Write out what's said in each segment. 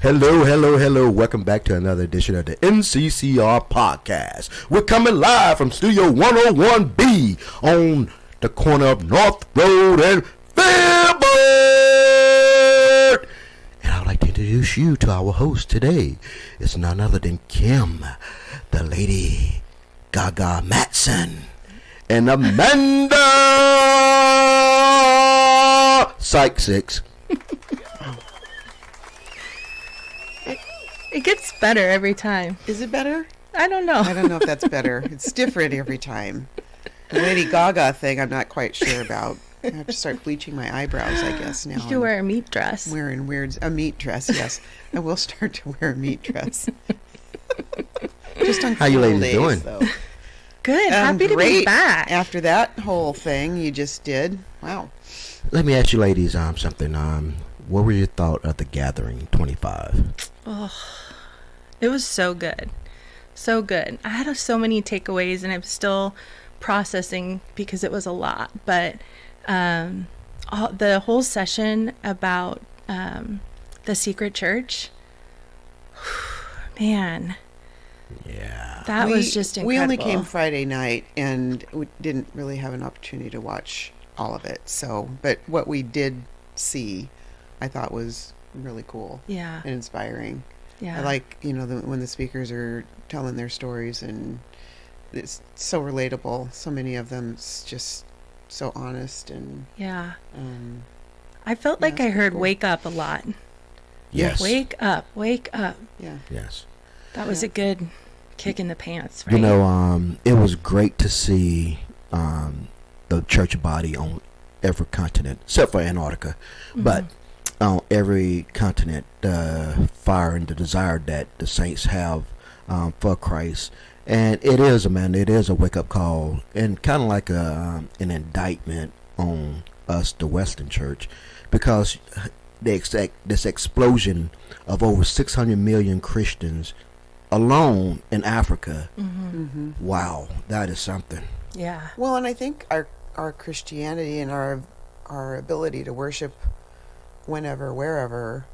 Hello, hello, hello. Welcome back to another edition of the NCCR podcast. We're coming live from Studio 101B on the corner of North Road and Fairburn. And I'd like to introduce you to our host today. It's none other than Kim, the Lady Gaga Matson, and Amanda Psych 6. It gets better every time. Is it better? I don't know. I don't know if that's better. It's different every time. The Lady Gaga thing, I'm not quite sure about. I have to start bleaching my eyebrows, I guess, now. You should wear a meat dress. Wearing a meat dress, yes. I will start to wear a meat dress. Just on How you ladies days, doing? Though. Good. Happy to be back. After that whole thing you just did. Wow. Let me ask you ladies something. What were your thoughts of the Gathering 25? Oh, it was so good. So good. I had so many takeaways, and I'm still processing because it was a lot. But the whole session about the secret church, man. Yeah. That was just incredible. We only came Friday night, and we didn't really have an opportunity to watch all of it. So, but what we did see, I thought was really cool. Yeah. And inspiring. Yeah. I like, when the speakers are telling their stories, and it's so relatable. So many of them, it's just so honest and yeah. I felt like I heard cool. Wake up a lot. Yes. Wake up, wake up. Yeah. Yes. That was a good kick in the pants, right? It was great to see the church body on every continent, except for Antarctica. Mm-hmm. But on every continent, the fire and the desire that the saints have for Christ. And it is a wake-up call, and kind of like an indictment on us, the Western church, because this explosion of over 600 million Christians alone in Africa. Mm-hmm. Mm-hmm. Wow, that is something. Yeah. Well, and I think our Christianity and our ability to worship whenever, wherever,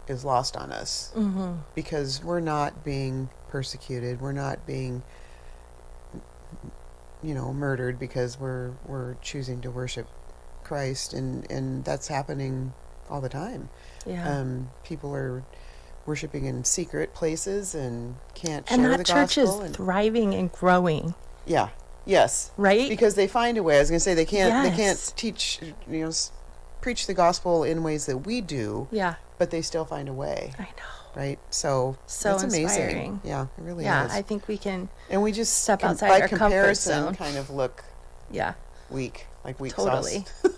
is lost on us. Mm-hmm. Because we're not being persecuted. We're not being, murdered because we're choosing to worship Christ, and that's happening all the time. Yeah. People are worshiping in secret places and can't share and the that church is gospel. Thriving and growing. Yeah. Yes. Right? Because they find a way. I was going to say they can't Yes. teach, preach the gospel in ways that we do. Yeah. But they still find a way. I know. Right? So that's inspiring. amazing. Yeah, it really yeah, is. I think we can and we just step outside by our comparison comfort zone. kind of look weak, like weak totally. sauce.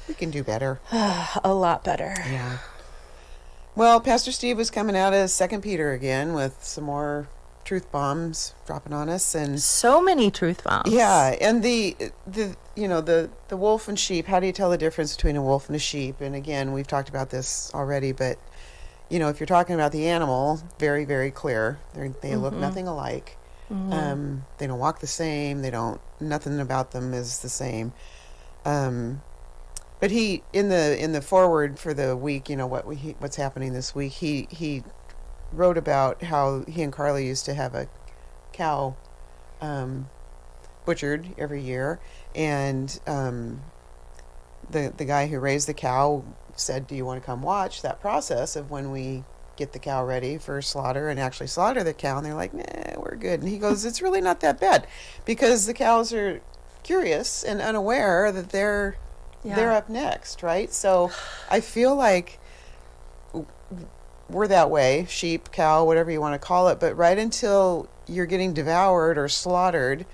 We can do better. A lot better. Yeah. Well, Pastor Steve was coming out of 2 Peter again with some more truth bombs dropping on us, and so many truth bombs. Yeah, and the wolf and sheep. How do you tell the difference between a wolf and a sheep? And again, we've talked about this already, but if you're talking about the animal, very, very clear. They look nothing alike. Mm-hmm. They don't walk the same. Nothing about them is the same. But he in the foreword for the week, what's happening this week, he wrote about how he and Carly used to have a cow butchered every year, and the guy who raised the cow said, "Do you want to come watch that process of when we get the cow ready for slaughter and actually slaughter the cow?" And they're like, "Nah, we're good." And he goes, "It's really not that bad, because the cows are curious and unaware that they're up next, right?" So I feel like we're that way, sheep, cow, whatever you want to call it, but right until you're getting devoured or slaughtered,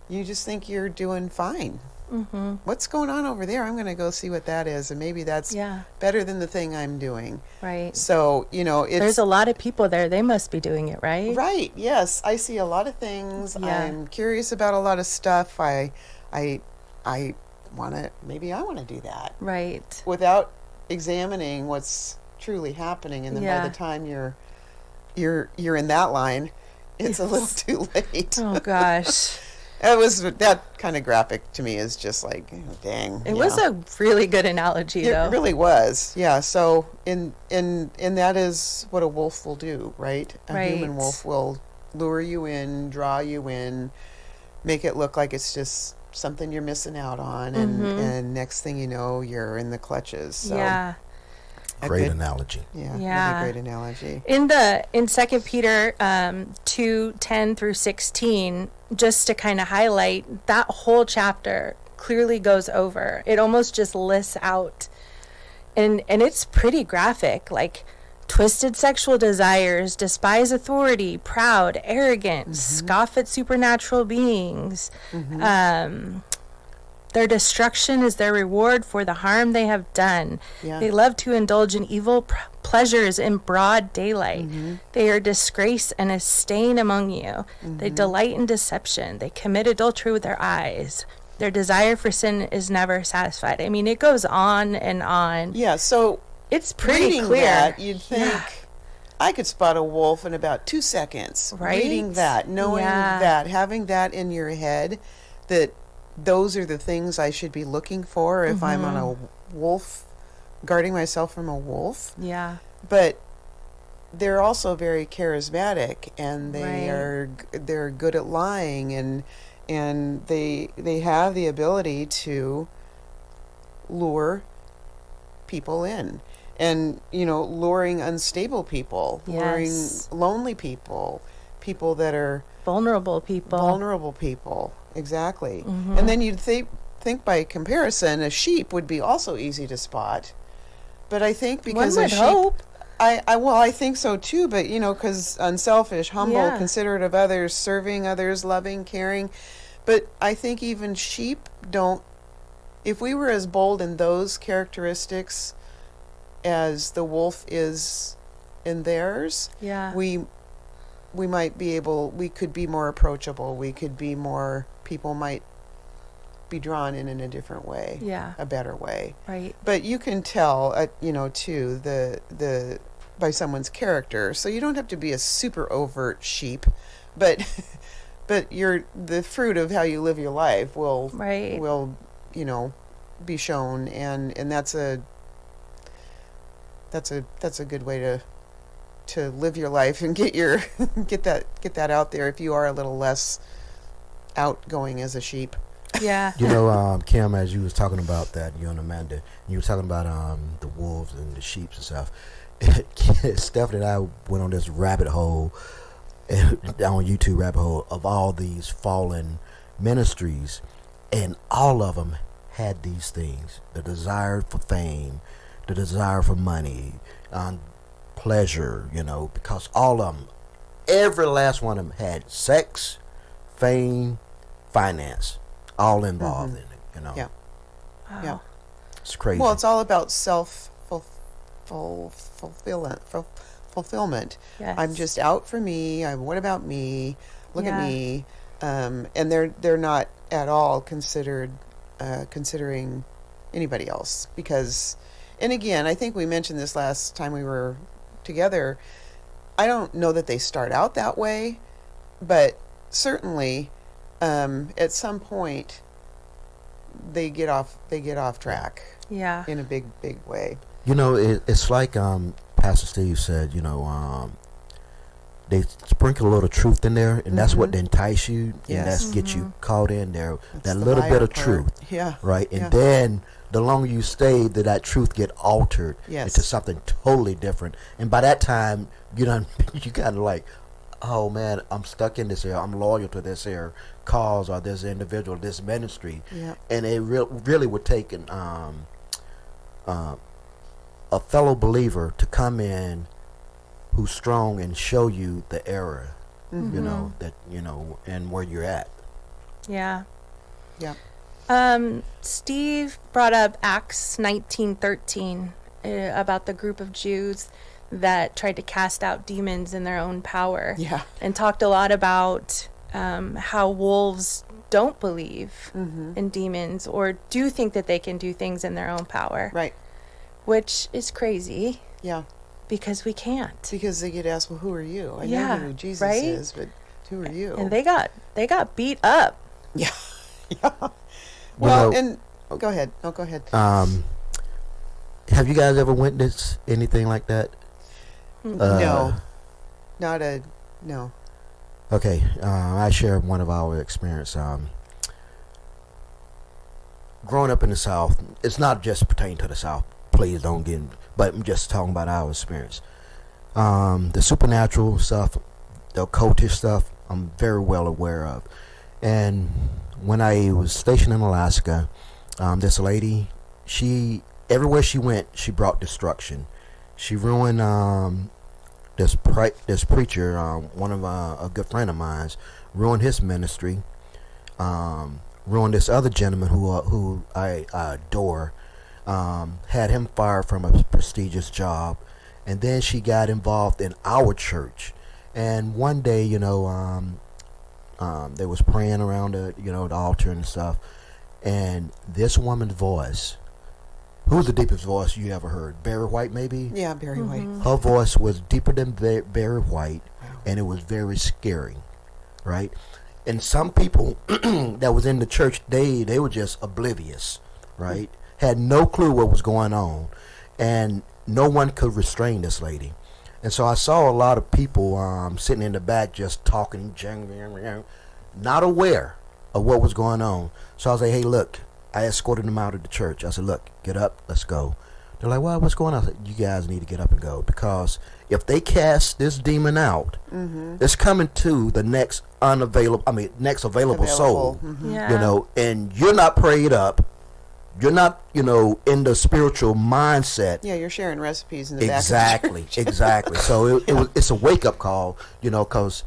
you just think you're doing fine. Mm-hmm. What's going on over there? I'm going to go see what that is, and maybe that's better than the thing I'm doing. Right. So, there's a lot of people there. They must be doing it, right? Right, yes. I see a lot of things. Yeah. I'm curious about a lot of stuff. I want to, maybe I want to do that. Right. Without examining what's truly happening, and then by the time you're in that line, it's a little too late. Oh gosh. It was that kind of graphic to me is just like, dang. It was a really good analogy, though. It really was, yeah. So in that is what a wolf will do, right? A human wolf will lure you in, draw you in, make it look like it's just something you're missing out on, and next thing you know, you're in the clutches. So Yeah. Great analogy. Yeah, really great analogy. In 2 Peter 2:10 through 16, just to kind of highlight, that whole chapter clearly goes over. It almost just lists out, and it's pretty graphic, like twisted sexual desires, despise authority, proud, arrogant, scoff at supernatural beings. Their destruction is their reward for the harm they have done. Yeah. They love to indulge in evil pleasures in broad daylight. They are disgrace and a stain among you. They delight in deception. They commit adultery with their eyes. Their desire for sin is never satisfied. I mean, it goes on and on. Yeah, so it's pretty reading clear. That, you'd think I could spot a wolf in about 2 seconds. Right? Reading that, knowing that, having that in your head, that those are the things I should be looking for if I'm on a wolf, guarding myself from a wolf. Yeah. But they're also very charismatic, and they're good at lying, and they have the ability to lure people in, and luring unstable people, luring lonely people, people that are vulnerable people. Exactly. And then you'd think by comparison, a sheep would be also easy to spot. But I think because one would hope. I think so too. But because unselfish, humble, considerate of others, serving others, loving, caring. But I think even sheep don't. If we were as bold in those characteristics as the wolf is in theirs, we might be able. We could be more approachable. We could be more. People might be drawn in a different way, a better way. Right. But you can tell, too, the by someone's character. So you don't have to be a super overt sheep, but the fruit of how you live your life will be shown, and that's a good way to live your life and get that out there if you are a little less outgoing as a sheep. Yeah. Kim, as you was talking about that, you and Amanda, you were talking about the wolves and the sheep and stuff. Stephanie and I went on this rabbit hole, on YouTube rabbit hole, of all these fallen ministries, and all of them had these things: the desire for fame, the desire for money, pleasure, because all of them, every last one of them had sex, fame, finance, all involved in it, Yeah. Wow. Yeah. It's crazy. Well, it's all about fulfillment. Yes. I'm just out for me. What about me? Look at me. And they're not at all considering anybody else, because, and again, I think we mentioned this last time we were together. I don't know that they start out that way, but certainly at some point they get off track in a big way. It's like Pastor Steve said, they sprinkle a little truth in there, and that's what entice you, and that's get you caught in there. That's that the little bit of part. truth, Yeah. right? And then the longer you stay, that truth get altered Yes. into something totally different. And by that time, you kind of like, oh man, I'm stuck in this area. I'm loyal to this area cause or this individual, this ministry. Yeah. And it really would take a fellow believer to come in who's strong and show you the error, and where you're at. Yeah. Yeah. Steve brought up Acts 19:13 about the group of Jews that tried to cast out demons in their own power. Yeah. And talked a lot about how wolves don't believe in demons or do think that they can do things in their own power. Right. Which is crazy. Yeah. Because we can't. Because they get asked, well, who are you? I know who Jesus is, but who are you? And they got beat up. Yeah. Yeah. You Well, know, and go ahead. No, go ahead. have you guys ever witnessed anything like that? No. Not a no. Okay, I share one of our experience. Growing up in the South, it's not just pertaining to the South. Please don't get, but I'm just talking about our experience. The supernatural stuff, the occultish stuff, I'm very well aware of. And when I was stationed in Alaska, this lady, everywhere she went, she brought destruction. She ruined this preacher, one of a good friend of mine's, ruined his ministry. Ruined this other gentleman who I adore. Had him fired from a prestigious job, and then she got involved in our church. And one day, they was praying around the altar and stuff, and this woman's voice. Who's the deepest voice you ever heard? Barry White, maybe? Yeah, Barry White. Her voice was deeper than Barry White, and it was very scary, right? And some people that was in the church, they were just oblivious, right? Had no clue what was going on, and no one could restrain this lady. And so I saw a lot of people sitting in the back just talking, not aware of what was going on. So I was like, hey, look, I escorted them out of the church. I said, look, get up, let's go. They're like, well, what's going on? I said, you guys need to get up and go, because if they cast this demon out, it's coming to the next available soul. Yeah. And you're not prayed up. You're not, in the spiritual mindset. Yeah, you're sharing recipes in the back of the church. Exactly. So it's a wake-up call, because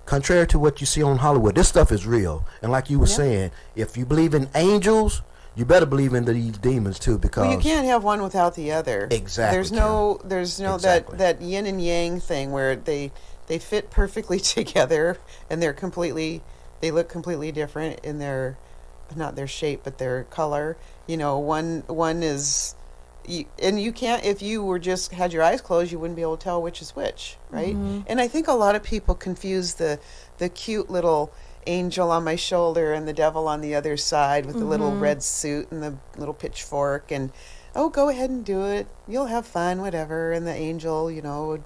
contrary to what you see on Hollywood, this stuff is real. And like you were saying, if you believe in angels, you better believe in these demons too, because you can't have one without the other. Exactly. There's no Exactly. that yin and yang thing where they fit perfectly together, and they look completely different in their, not their shape but their color. One is, and you can't, if you were just had your eyes closed, you wouldn't be able to tell which is which, right? And I think a lot of people confuse the cute little angel on my shoulder and the devil on the other side with the little red suit and the little pitchfork, and go ahead and do it, you'll have fun, whatever. And the angel, no,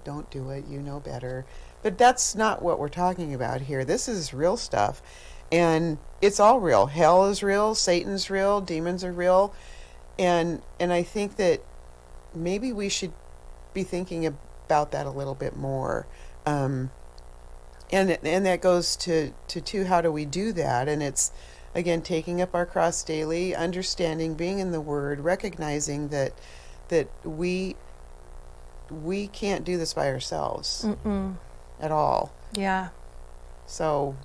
don't do it, you know better. But that's not what we're talking about here. This is real stuff, and it's all real. Hell is real, Satan's real, demons are real, and I think that maybe we should be thinking about that a little bit more. And that goes to how do we do that? And it's, again, taking up our cross daily, understanding, being in the Word, recognizing that we can't do this by ourselves at all. Yeah. So,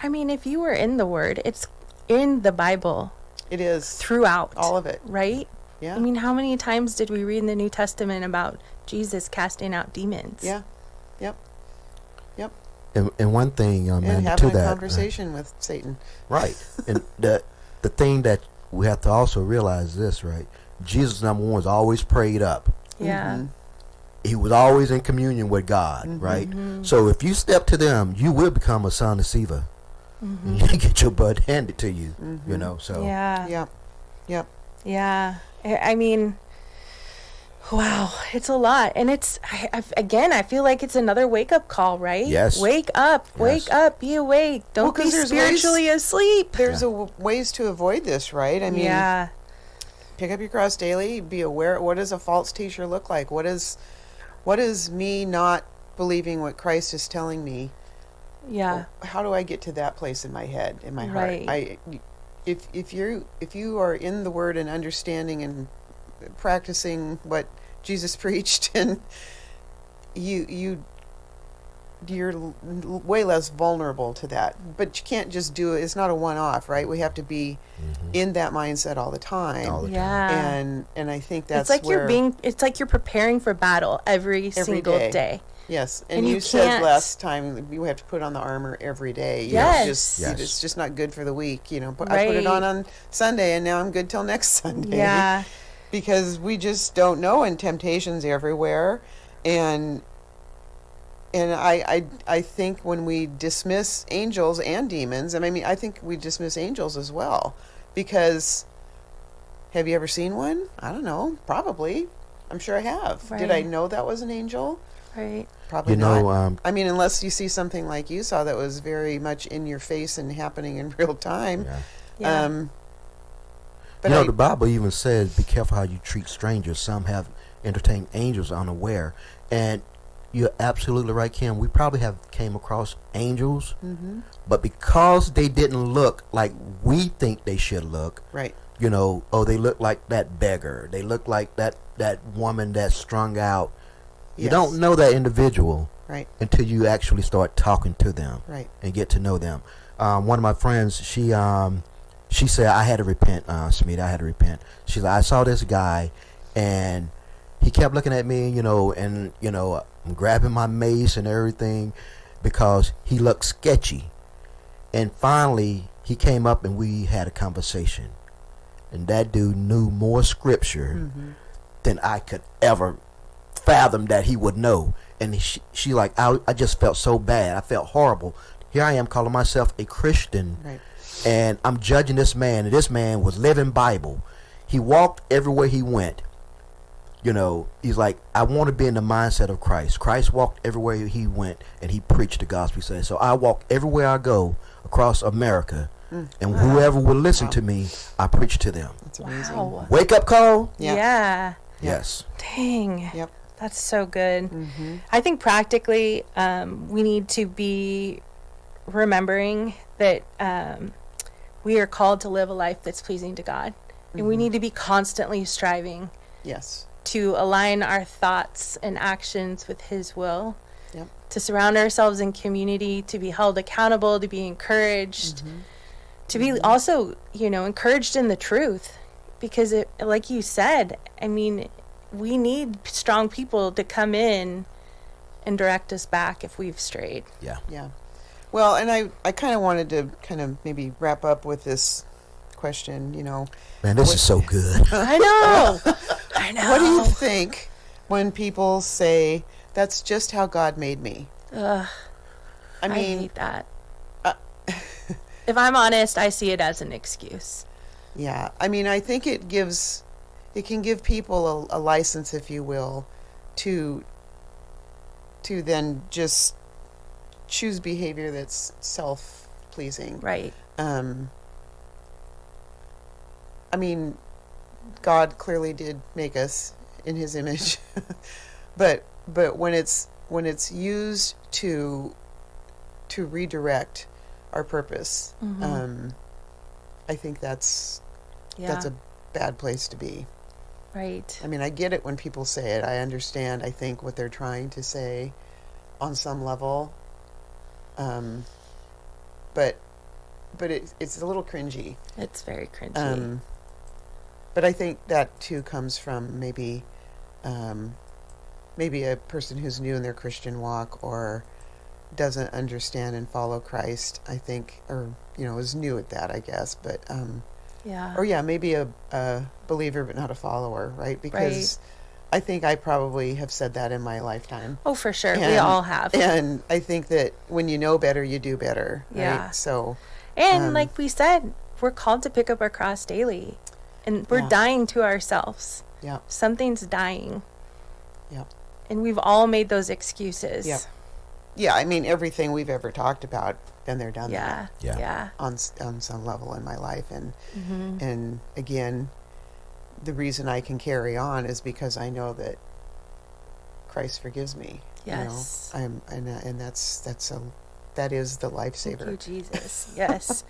I mean, if you were in the Word, it's in the Bible. It is. Throughout. All of it. Right? Yeah. I mean, how many times did we read in the New Testament about Jesus casting out demons? Yeah. Yep. And one thing, And man, having to a that, conversation with Satan. right? And the thing that we have to also realize this, right? Jesus, number one, was always prayed up. Yeah. He was always in communion with God, right? So if you step to them, you will become a son of Siva. And you get your butt handed to you, So Yeah. Yep. Yeah. I mean, wow, it's a lot. And it's, I feel like it's another wake-up call, right? Yes. Wake up, be awake. Don't be 'cause there's spiritually asleep. There's ways to avoid this, right? I mean, Yeah. pick up your cross daily, be aware, what does a false teacher look like? What is me not believing what Christ is telling me? Yeah. How do I get to that place in my head, in my heart? Right. If you are in the Word and understanding and practicing what Jesus preached, and you're way less vulnerable to that. But you can't just do it. It's not a one-off, right? We have to be in that mindset all the time. Yeah. And I think that's it's like where it's like you're preparing for battle every single day. Yes, And you you said can't- last time you have to put on the armor every day. Yes. It's just not good for the week. I put Right. it on Sunday, and now I'm good till next Sunday. Yeah. Because we just don't know, and temptation's everywhere, and And I think when we dismiss angels and demons, and I mean, I think we dismiss angels as well, because have you ever seen one? I don't know. Probably. I'm sure I have. Right. Did I know that was an angel? Right. Probably You know, not. I mean, unless you see something like you saw that was very much in your face and happening in real time. Yeah. Yeah. But You know, the Bible even says, be careful how you treat strangers. Some have entertained angels unaware. And you're absolutely right, Kim. We probably have came across angels, but because they didn't look like we think they should look, right. you know, oh, they look like that beggar. They look like that woman that's strung out. You Yes. don't know that individual Right. until you actually start talking to them Right. and get to know them. One of my friends, she said, I had to repent, Smita, I had to repent. She's like, I saw this guy, and he kept looking at me, you know, and, you know, I'm grabbing my mace and everything because he looked sketchy. And finally, he came up and we had a conversation. And that dude knew more scripture than I could ever fathom that he would know. And she like, I just felt so bad. I felt horrible. Here I am calling myself a Christian, Right. and I'm judging this man, and this man was living Bible. He walked everywhere he went. You know, he's like, I want to be in the mindset of Christ. Christ walked everywhere he went, and he preached the gospel. He said, so I walk everywhere I go across America, and whoever will listen to me, I preach to them. That's amazing. Wow. Wake up call? Yeah. Yeah. Yes. Dang. Yep. That's so good. I think practically we need to be remembering that we are called to live a life that's pleasing to God. And we need to be constantly striving Yes. to align our thoughts and actions with His will. Yep. To surround ourselves in community, to be held accountable, to be encouraged, to be also, you know, encouraged in the truth. Because it, like you said, I mean, we need strong people to come in and direct us back if we've strayed. Yeah. Yeah. Well, and I kind of wanted to kind of maybe wrap up with this question, you know. Man, this is so good. I know. I know. What do you think when people say, that's just how God made me? Ugh, I I mean, hate that. If I'm honest, I see it as an excuse. yeah. I mean, I think it can give people a license, if you will, to then just choose behavior that's self-pleasing. Right. I mean, God clearly did make us in His image, but when it's used to redirect our purpose, I think that's a bad place to be. Right. I mean, I get it when people say it. I understand. I think what they're trying to say, on some level, but it's a little cringy. It's very cringy. But I think that too comes from maybe a person who's new in their Christian walk or doesn't understand and follow Christ. I think, or is new at that, I guess. But maybe a believer but not a follower, right? Because I think I probably have said that in my lifetime. Oh, for sure. We all have. And I think that when you know better, you do better. Right? Yeah. So, and like we said, we're called to pick up our cross daily. And we're dying to ourselves. Yeah. Something's dying. Yeah. And we've all made those excuses. Yeah. Yeah, I mean, everything we've ever talked about, been there, done that. Yeah. On some level in my life. And again, the reason I can carry on is because I know that Christ forgives me. Yes. And that is the lifesaver. Thank you, Jesus. Yes.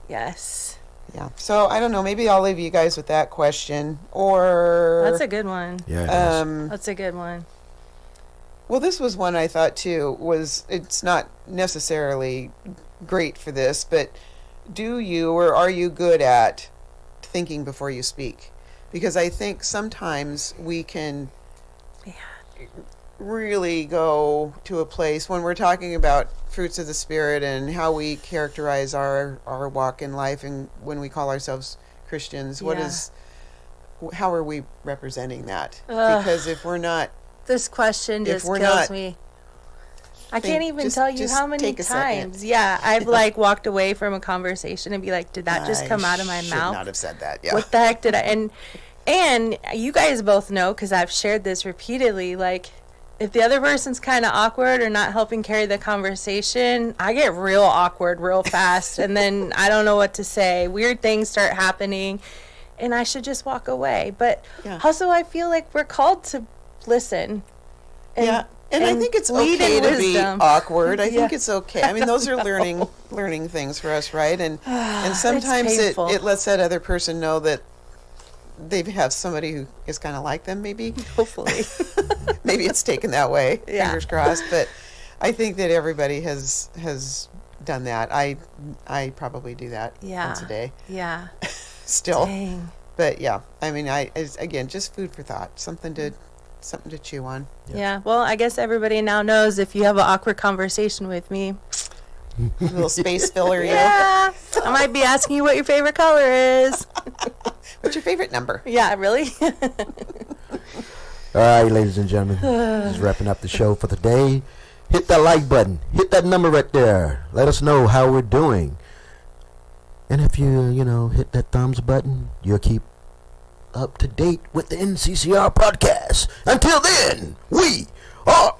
Yes. Yeah. So I don't know. Maybe I'll leave you guys with that question. Or That's a good one. Yeah. That's a good one. Well, this was one I thought too. It's not necessarily great for this, but do you or are you good at thinking before you speak? Because I think sometimes we can really go to a place when we're talking about fruits of the Spirit and how we characterize our walk in life, and when we call ourselves Christians, how are we representing that? Because if we're not, this question just kills me. I can't even tell you how many take a second. times. Yeah, I've like walked away from a conversation and be like, did that just come out of my should mouth? not have said that. Yeah. What the heck did I? And you guys both know, because I've shared this repeatedly, like, if the other person's kind of awkward or not helping carry the conversation, I get real awkward real fast. And then I don't know what to say. Weird things start happening. And I should just walk away. But also, I feel like we're called to listen. And I think it's okay to be awkward. I think it's okay. I mean, those are learning things for us, right? And sometimes it lets that other person know that they have somebody who is kind of like them, maybe. Hopefully. Maybe it's taken that way. Yeah. Fingers crossed. But I think that everybody has done that. I probably do that once a day. Yeah. Still. Dang. But yeah, I mean, again, just food for thought. Something to chew on. Yeah. Well, I guess everybody now knows if you have an awkward conversation with me. A little space filler, yeah. I might be asking you what your favorite color is. What's your favorite number? Yeah, really? All right, ladies and gentlemen, this is wrapping up the show for the day. Hit that like button. Hit that number right there. Let us know how we're doing. And if you hit that thumbs button, you'll keep up to date with the NCCR podcast. Until then, we are